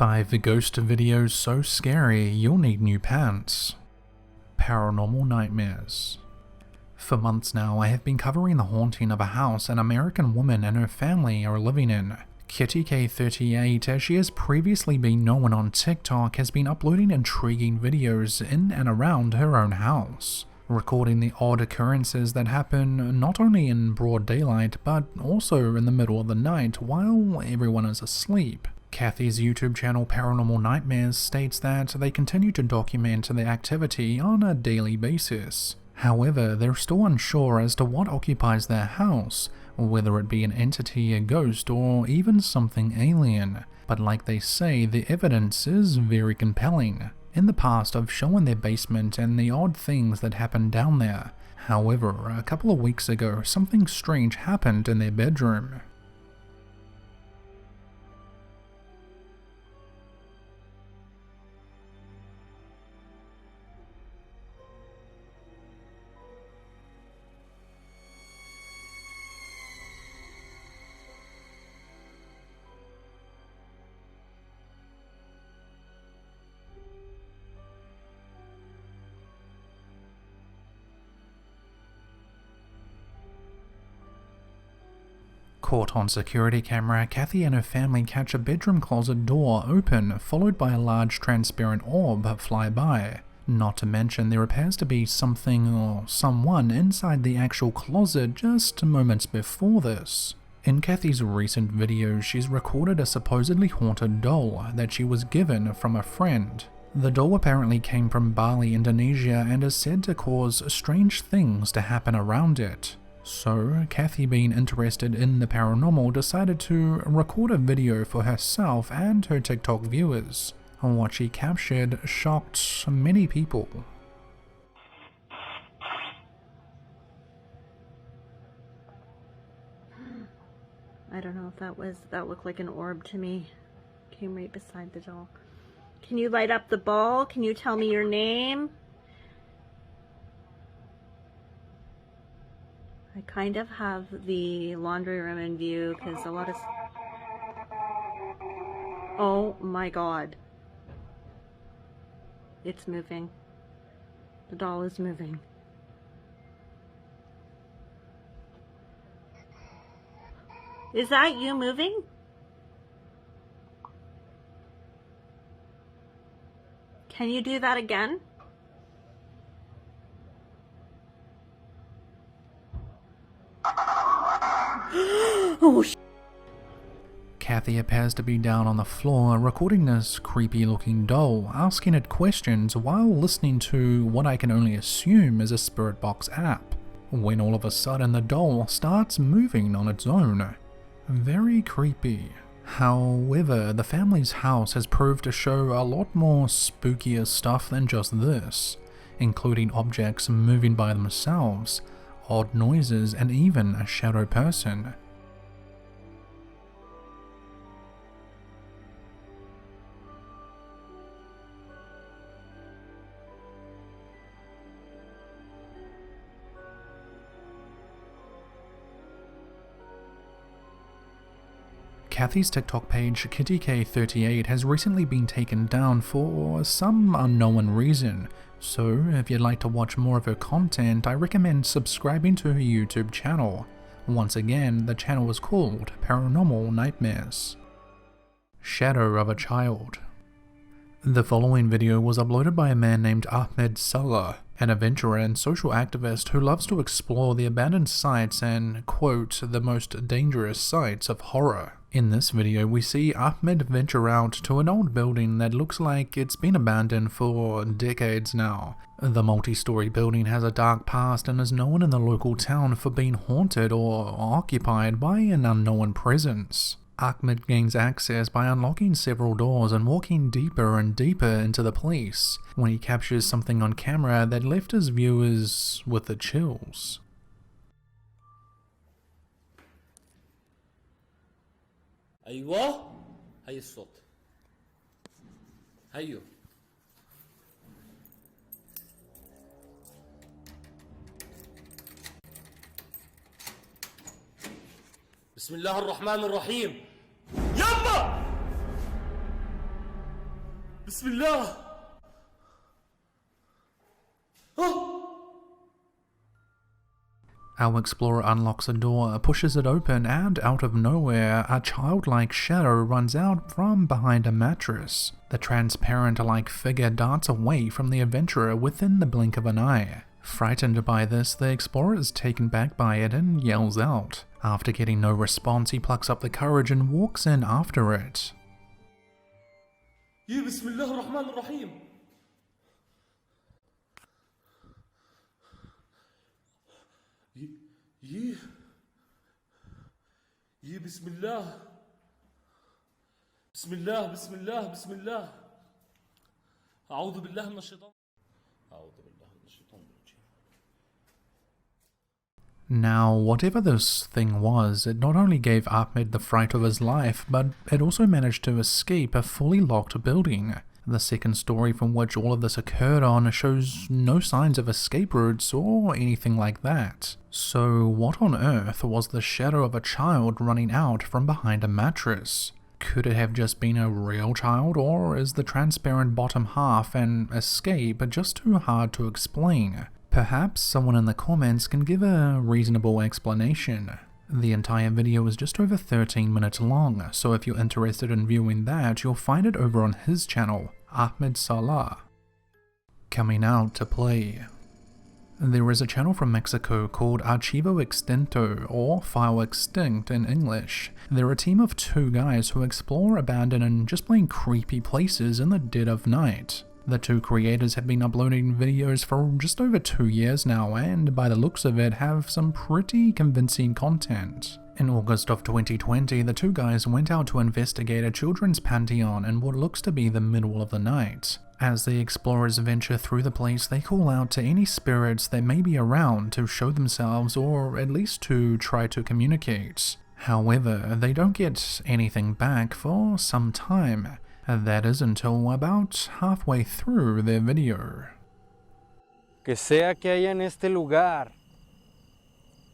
5 ghost videos so scary you'll need new pants. Paranormal nightmares. For months now, I have been covering the haunting of a house an American woman and her family are living in. Kitty K38, as she has previously been known on TikTok, has been uploading intriguing videos in and around her own house, recording the odd occurrences that happen not only in broad daylight but also in the middle of the night while everyone is asleep. Kathy's YouTube channel Paranormal Nightmares states that they continue to document the activity on a daily basis. However, they're still unsure as to what occupies their house, whether it be an entity, a ghost, or even something alien. But like they say, the evidence is very compelling. In the past, I've shown their basement and the odd things that happen down there. However, a couple of weeks ago, something strange happened in their bedroom. Caught on security camera, Kathy and her family catch a bedroom closet door open, followed by a large transparent orb fly by. Not to mention there appears to be something or someone inside the actual closet just moments before this. In Kathy's recent videos, she's recorded a supposedly haunted doll that she was given from a friend. The doll apparently came from Bali, Indonesia, and is said to cause strange things to happen around it. So, Kathy, being interested in the paranormal, decided to record a video for herself and her TikTok viewers. What she captured shocked many people. I don't know if that looked like an orb to me. Came right beside the doll. Can you light up the ball? Can you tell me your name? I kind of have the laundry room in view because a lot of... Oh my god. It's moving. The doll is moving. Is that you moving? Can you do that again? Oh, Kathy appears to be down on the floor recording this creepy looking doll, asking it questions while listening to what I can only assume is a spirit box app, when all of a sudden the doll starts moving on its own. Very creepy. However, the family's house has proved to show a lot more spookier stuff than just this, including objects moving by themselves, odd noises, and even a shadow person. Kathy's TikTok page, Kitty K38, has recently been taken down for some unknown reason, so if you'd like to watch more of her content, I recommend subscribing to her YouTube channel. Once again, the channel is called Paranormal Nightmares. Shadow of a Child. The following video was uploaded by a man named Ahmad, an adventurer and social activist who loves to explore the abandoned sites and, quote, the most dangerous sites of horror. In this video, we see Ahmed venture out to an old building that looks like it's been abandoned for decades now. The multi-story building has a dark past and is known in the local town for being haunted or occupied by an unknown presence. Ahmed gains access by unlocking several doors and walking deeper and deeper into the place, when he captures something on camera that left his viewers with the chills. ايوه هي الصوت هيو بسم الله الرحمن الرحيم يما بسم الله. Our explorer unlocks a door, pushes it open, and out of nowhere, a childlike shadow runs out from behind a mattress. The transparent-like figure darts away from the adventurer within the blink of an eye. Frightened by this, the explorer is taken back by it and yells out. After getting no response, he plucks up the courage and walks in after it. بسم الله الرحمن الرحيم. بسم الله. بسم الله بسم الله بسم الله. أعوذ بالله من الشيطان. أعوذ بالله من الشيطان الرجيم. Now, whatever this thing was, it not only gave Ahmed the fright of his life, but it also managed to escape a fully locked building. The second story from which all of this occurred on shows no signs of escape routes or anything like that. So what on earth was the shadow of a child running out from behind a mattress? Could it have just been a real child, or is the transparent bottom half an escape just too hard to explain? Perhaps someone in the comments can give a reasonable explanation. The entire video is just over 13 minutes long, so if you're interested in viewing that, you'll find it over on his channel, Ahmad Salhi. Coming out to play. There is a channel from Mexico called Archivo Extinto, or File Extinct in English. They're a team of 2 guys who explore abandoned and just plain creepy places in the dead of night. The 2 creators have been uploading videos for just over 2 years now, and by the looks of it have some pretty convincing content. In August of 2020, the 2 guys went out to investigate a children's pantheon in what looks to be the middle of the night. As the explorers venture through the place, they call out to any spirits that may be around to show themselves, or at least to try to communicate. However, they don't get anything back for some time. That is until about halfway through their video. Que sea que haya en este lugar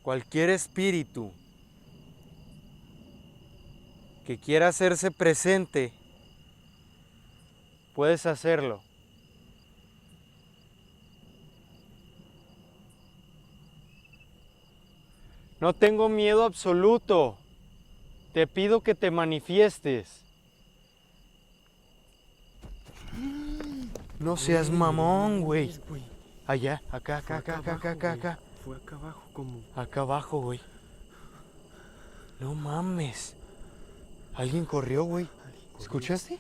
cualquier espíritu que quiera hacerse presente, puedes hacerlo. No tengo miedo absoluto. Te pido que te manifiestes. No seas mamón, güey. Allá, acá. Fue acá abajo como... Acá abajo, güey. No mames. Alguien corrió, güey. ¿Escuchaste?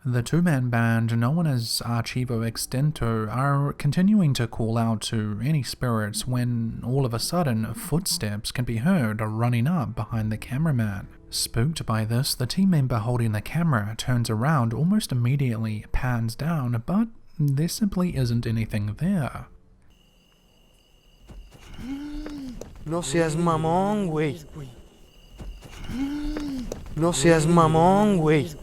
The 2-man band known as Archivo Extinto are continuing to call out to any spirits when all of a sudden footsteps can be heard running up behind the cameraman. Spooked by this, the team member holding the camera turns around almost immediately, pans down, but there simply isn't anything there. No seas mamón, güey. No seas mamón, güey.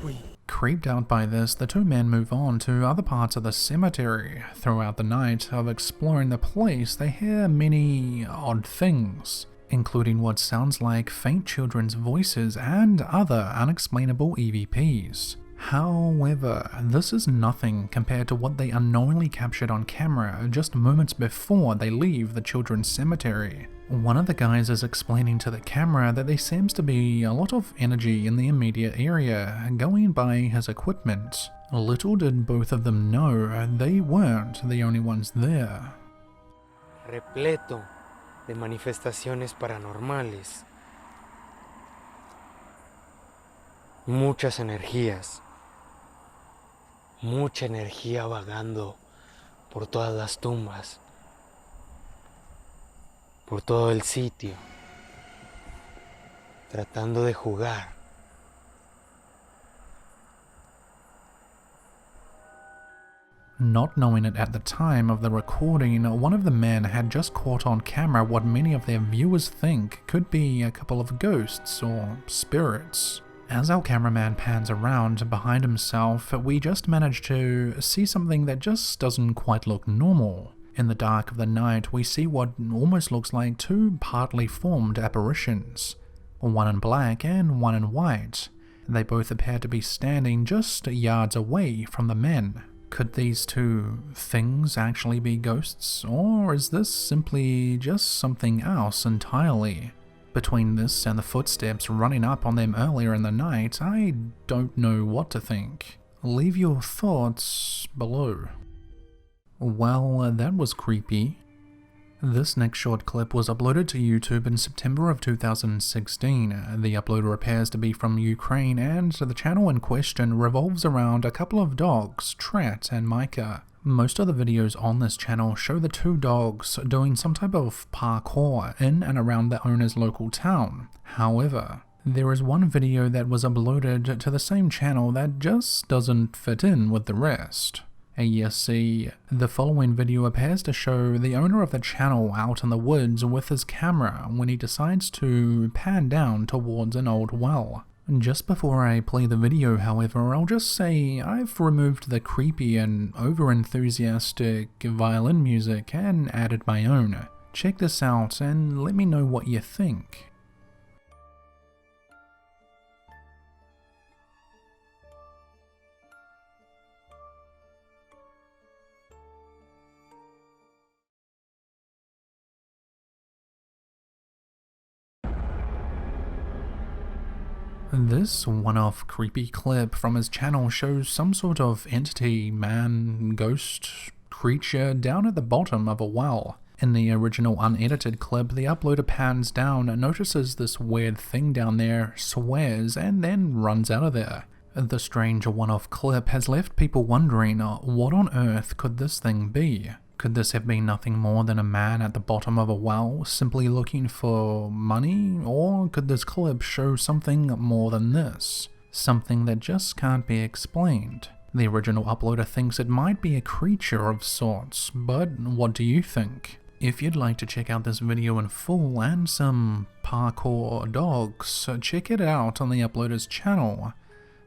Creeped out by this, the 2 men move on to other parts of the cemetery. Throughout the night of exploring the place, they hear many odd things, including what sounds like faint children's voices and other unexplainable EVPs. However, this is nothing compared to what they unknowingly captured on camera just moments before they leave the children's cemetery. One of the guys is explaining to the camera that there seems to be a lot of energy in the immediate area going by his equipment. Little did both of them know they weren't the only ones there. Repleto de manifestaciones paranormales. Muchas energías. Mucha energía vagando por todas las tumbas. Por todo el sitio. Tratando de jugar. Not knowing it at the time of the recording, one of the men had just caught on camera what many of their viewers think could be a couple of ghosts or spirits. As our cameraman pans around behind himself, we just managed to see something that just doesn't quite look normal. In the dark of the night, we see what almost looks like 2 partly formed apparitions, one in black and one in white. They both appear to be standing just yards away from the men. Could these two things actually be ghosts, or is this simply just something else entirely? Between this and the footsteps running up on them earlier in the night, I don't know what to think. Leave your thoughts below. Well, that was creepy. This next short clip was uploaded to YouTube in September of 2016. The uploader appears to be from Ukraine, and the channel in question revolves around a couple of dogs, TreT and Micah. Most of the videos on this channel show the two dogs doing some type of parkour in and around the owner's local town. However, there is one video that was uploaded to the same channel that just doesn't fit in with the rest. You see, the following video appears to show the owner of the channel out in the woods with his camera when he decides to pan down towards an old well. Just before I play the video, however, I'll just say I've removed the creepy and over-enthusiastic violin music and added my own. Check this out and let me know what you think. This one-off creepy clip from his channel shows some sort of entity, man, ghost, creature down at the bottom of a well. In the original unedited clip, the uploader pans down, notices this weird thing down there, swears, and then runs out of there. The strange one-off clip has left people wondering, what on earth could this thing be? Could this have been nothing more than a man at the bottom of a well, simply looking for money? Or could this clip show something more than this? Something that just can't be explained. The original uploader thinks it might be a creature of sorts, but what do you think? If you'd like to check out this video in full and some parkour dogs, check it out on the uploader's channel,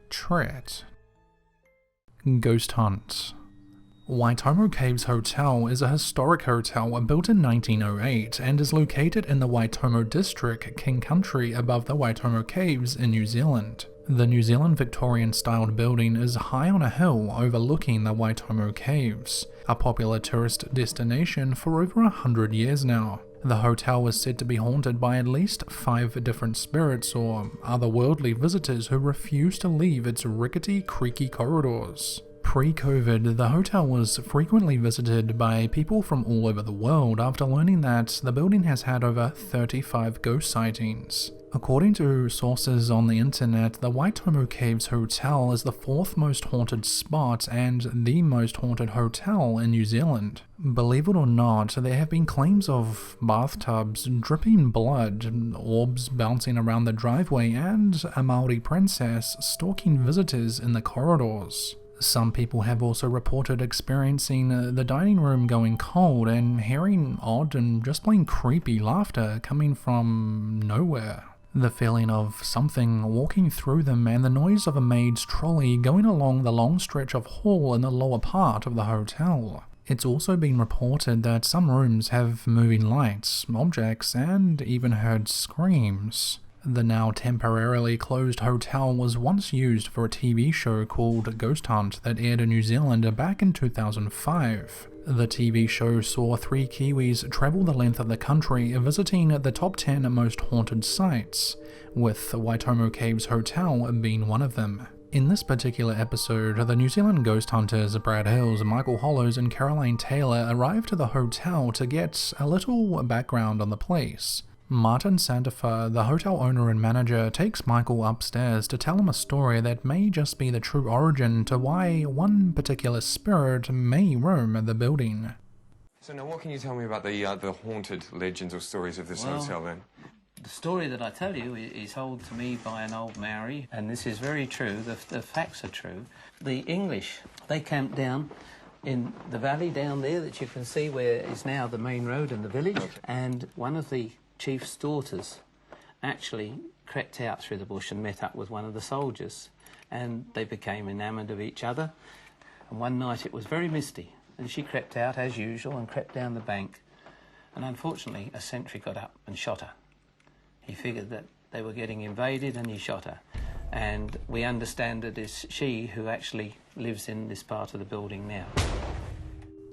TreT. Ghost Hunt. Waitomo Caves Hotel is a historic hotel built in 1908 and is located in the Waitomo district, King Country, above the Waitomo Caves in New Zealand. The New Zealand Victorian-styled building is high on a hill overlooking the Waitomo Caves, a popular tourist destination for over 100 years now. The hotel is said to be haunted by at least 5 different spirits or otherworldly visitors who refuse to leave its rickety, creaky corridors. Pre-COVID, the hotel was frequently visited by people from all over the world after learning that the building has had over 35 ghost sightings. According to sources on the internet, the Waitomo Caves Hotel is the 4th most haunted spot and the most haunted hotel in New Zealand. Believe it or not, there have been claims of bathtubs dripping blood, orbs bouncing around the driveway, and a Maori princess stalking visitors in the corridors. Some people have also reported experiencing the dining room going cold and hearing odd and just plain creepy laughter coming from nowhere. The feeling of something walking through them and the noise of a maid's trolley going along the long stretch of hall in the lower part of the hotel. It's also been reported that some rooms have moving lights, objects, and even heard screams. The now temporarily closed hotel was once used for a TV show called Ghost Hunt that aired in New Zealand back in 2005. The TV show saw 3 Kiwis travel the length of the country visiting the top 10 most haunted sites, with Waitomo Caves Hotel being one of them. In this particular episode, the New Zealand ghost hunters Brad Hills, Michael Hollows and Caroline Taylor arrived to the hotel to get a little background on the place. Martin Sandifer, the hotel owner and manager, takes Michael upstairs to tell him a story that may just be the true origin to why one particular spirit may roam the building. So now what can you tell me about the haunted legends or stories of this hotel then? The story that I tell you is told to me by an old Maori, and this is very true, the facts are true. The English, they camped down in the valley down there that you can see where is now the main road and the village, and one of the chief's daughters actually crept out through the bush and met up with one of the soldiers, and they became enamoured of each other. And one night it was very misty, and she crept out as usual and crept down the bank, and unfortunately a sentry got up and shot her. He figured that they were getting invaded and he shot her. and we understand it is she who actually lives in this part of the building now.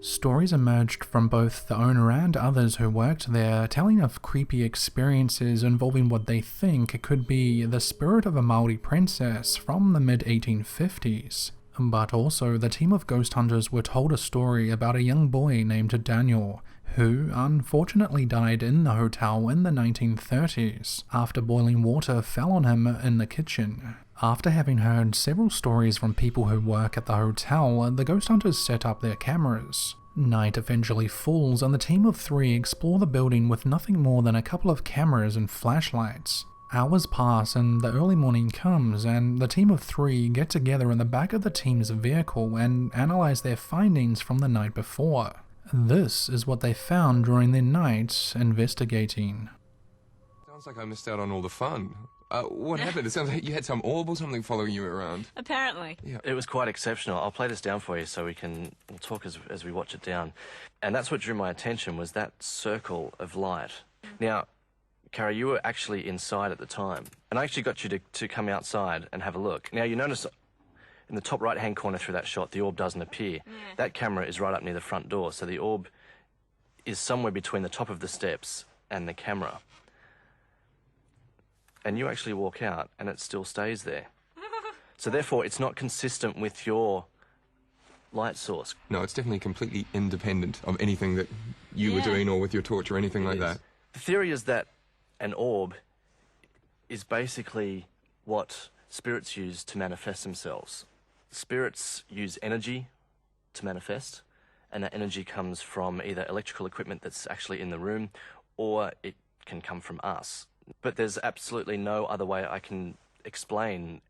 Stories emerged from both the owner and others who worked there, telling of creepy experiences involving what they think could be the spirit of a Maori princess from the mid-1850s. But also, the team of ghost hunters were told a story about a young boy named Daniel, who unfortunately died in the hotel in the 1930s after boiling water fell on him in the kitchen. After having heard several stories from people who work at the hotel, the ghost hunters set up their cameras. Night eventually falls and the team of 3 explore the building with nothing more than a couple of cameras and flashlights. Hours pass and the early morning comes, and the team of 3 get together in the back of the team's vehicle and analyze their findings from the night before. This is what they found during their night investigating. Sounds like I missed out on all the fun. What happened? It sounds like you had some orb or something following you around. Apparently. Yeah. It was quite exceptional. I'll play this down for you so we'll talk as we watch it down. And that's what drew my attention, was that circle of light. Now, Cara, you were actually inside at the time, and I actually got you to come outside and have a look. Now, you notice in the top right-hand corner through that shot, the orb doesn't appear. Yeah. That camera is right up near the front door, so the orb is somewhere between the top of the steps and the camera. And you actually walk out, and it still stays there. So therefore, it's not consistent with your light source. No, it's definitely completely independent of anything that you were doing or with your torch or anything like that. The theory is that an orb is basically what spirits use to manifest themselves. Spirits use energy to manifest, and that energy comes from either electrical equipment that's actually in the room, or it can come from us. But there's absolutely no other way I can explain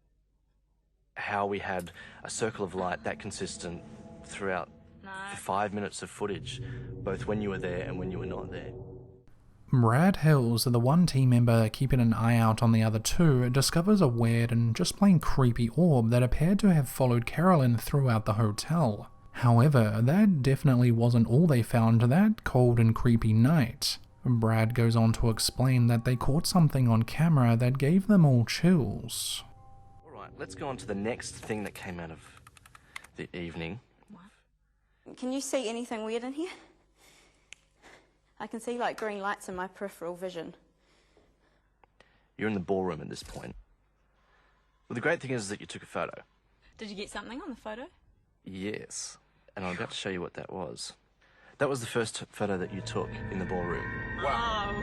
how we had a circle of light that consistent throughout the 5 minutes of footage, both when you were there and when you were not there. Brad Hills, the one team member keeping an eye out on the other 2, discovers a weird and just plain creepy orb that appeared to have followed Carolyn throughout the hotel. However, that definitely wasn't all they found that cold and creepy night. Brad goes on to explain that they caught something on camera that gave them all chills. Alright, let's go on to the next thing that came out of the evening. What? Can you see anything weird in here? I can see like green lights in my peripheral vision. You're in the ballroom at this point. Well, the great thing is that you took a photo. Did you get something on the photo? Yes, and I'm about to show you what that was. That was the first photo that you took in the ballroom. Wow.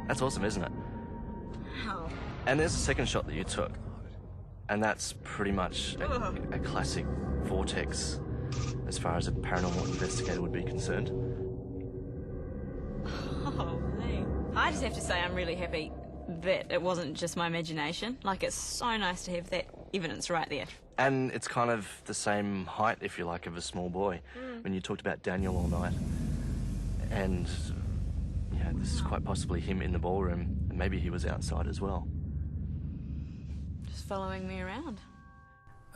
That's awesome, isn't it? Wow. And there's a second shot that you took. And that's pretty much a classic vortex as far as a paranormal investigator would be concerned. Oh, man. I just have to say I'm really happy that it wasn't just my imagination. Like, it's so nice to have that evidence right there. And it's kind of the same height, if you like, of a small boy. When you talked about Daniel all night. And, yeah, this is quite possibly him in the ballroom, and maybe he was outside as well. Just following me around.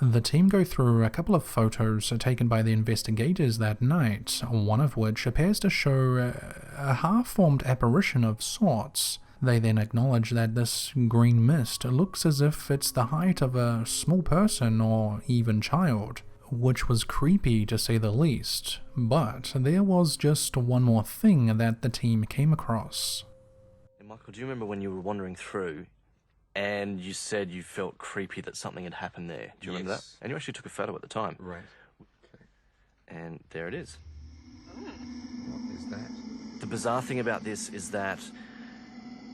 The team go through a couple of photos taken by the investigators that night, one of which appears to show a half-formed apparition of sorts. They then acknowledge that this green mist looks as if it's the height of a small person or even child, which was creepy to say the least. But there was just one more thing that the team came across. Hey, Michael, do you remember when you were wandering through and you said you felt creepy that something had happened there? Do you remember that? And you actually took a photo at the time. Right. Okay. And there it is. What is that? The bizarre thing about this is that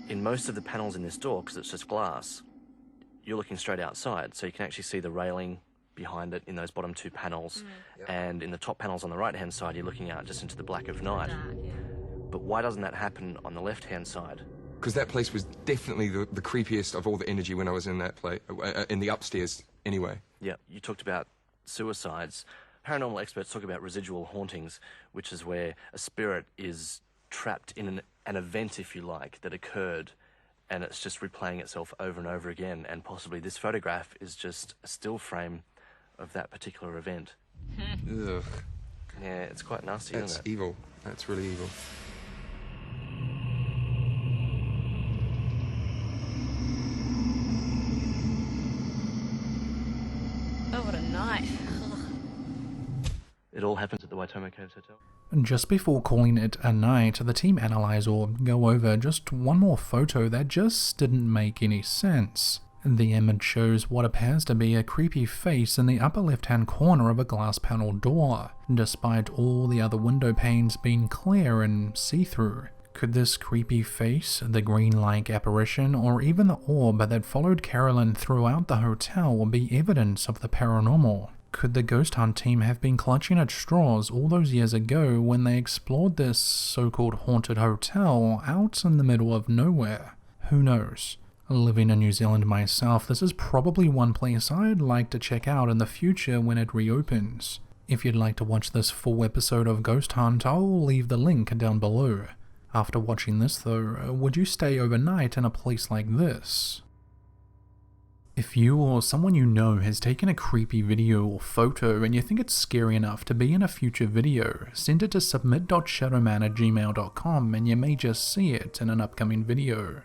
in most of the panels in this door, because it's just glass, you're looking straight outside, so you can actually see the railing behind it in those bottom 2 panels. Yep. And in the top panels on the right-hand side, you're looking out just into the black of night. But why doesn't that happen on the left-hand side? Because that place was definitely the creepiest of all the energy when I was in that place, in the upstairs anyway. Yeah, you talked about suicides. Paranormal experts talk about residual hauntings, which is where a spirit is trapped in an event, if you like, that occurred, and it's just replaying itself over and over again, and possibly this photograph is just a still frame of that particular event. Ugh. Yeah, it's quite nasty, That's isn't it? evil. That's really evil. It all happens at the Waitomo Caves Hotel. Just before calling it a night, the team analyze or go over just one more photo that just didn't make any sense. The image shows what appears to be a creepy face in the upper left-hand corner of a glass panel door, despite all the other window panes being clear and see-through. Could this creepy face, the green-like apparition, or even the orb that followed Carolyn throughout the hotel be evidence of the paranormal? Could the ghost hunt team have been clutching at straws all those years ago when they explored this so-called haunted hotel out in the middle of nowhere? Who knows? Living in New Zealand myself, this is probably one place I'd like to check out in the future when it reopens. If you'd like to watch this full episode of Ghost Hunt, I'll leave the link down below. After watching this though, would you stay overnight in a place like this? If you or someone you know has taken a creepy video or photo and you think it's scary enough to be in a future video, send it to Submit.shadowman@gmail.com and you may just see it in an upcoming video.